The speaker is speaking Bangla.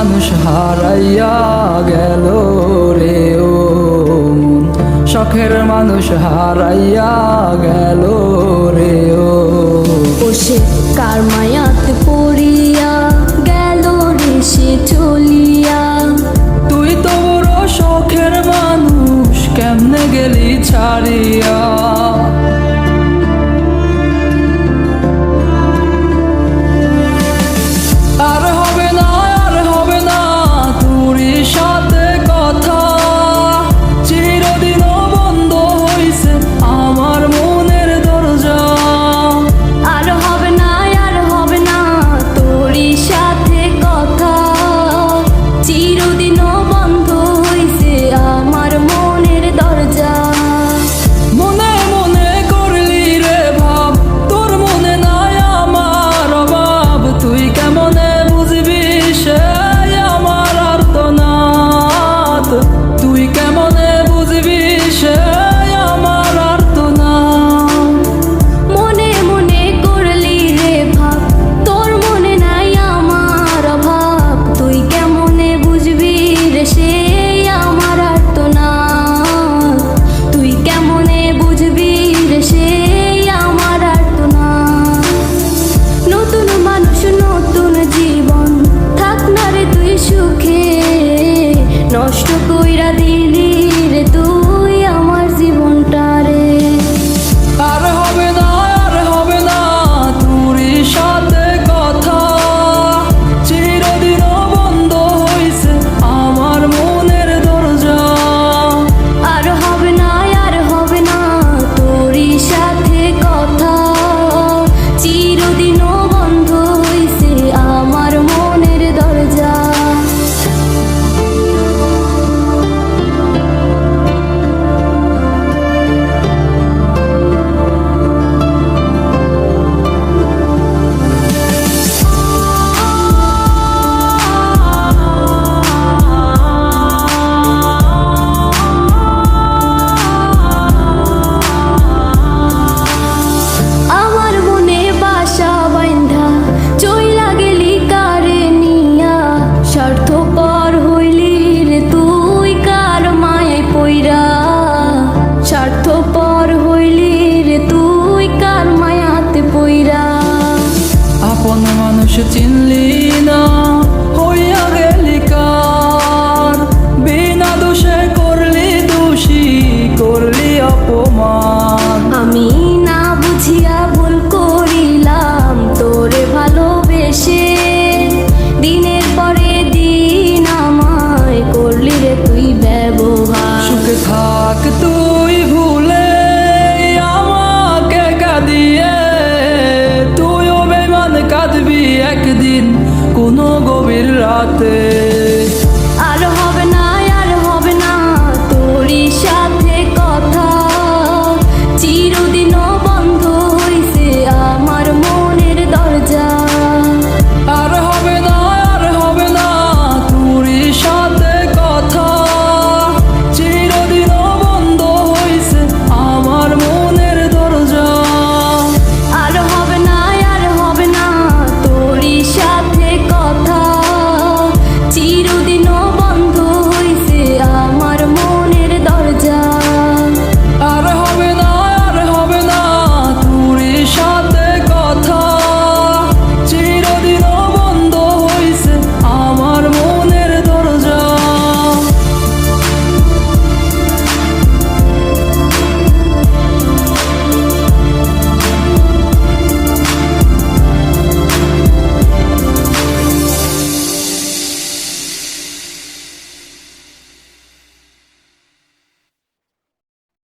মানুষ হারাইয়া গেল রে ও মন, শখের মানুষ হারাইয়া গেল রে ও। সে কার মায়াত পড়িয়া গেল রে সে চলিয়া। তুই তো বড় শখের মানুষ, কেমনে গেলি ছাড়িয়া। আর হবে না, আর হবে না তোরই সাথে কথা, চিরদিনও বন্ধ হইছে আমার মনের দরজা। আর হবে না, আর হবে না তোরই সাথে কথা, চিরদিনও বন্ধ হইছে আমার মনের দরজা। মনে মনে করলি রে ভাব, তোর মনে নাই আমার অভাব, তুই কেমনে বুঝবি সেই আমার আর্তনাদ, তুই কেমনে বুঝবি সেই আমার আর্তনাদ। মনে মনে করলি রে ভাব, তোর মনে নাই আমার অভাব, তুই কেমনে বুঝবি রে সে আমার আর্তনাদ, তুই কেমনে বুঝবি রে সে আমার আর্তনাদ। নতুন মানুষ নতুন জীবন, থাক না রে তুই সুখে, নষ্ট কই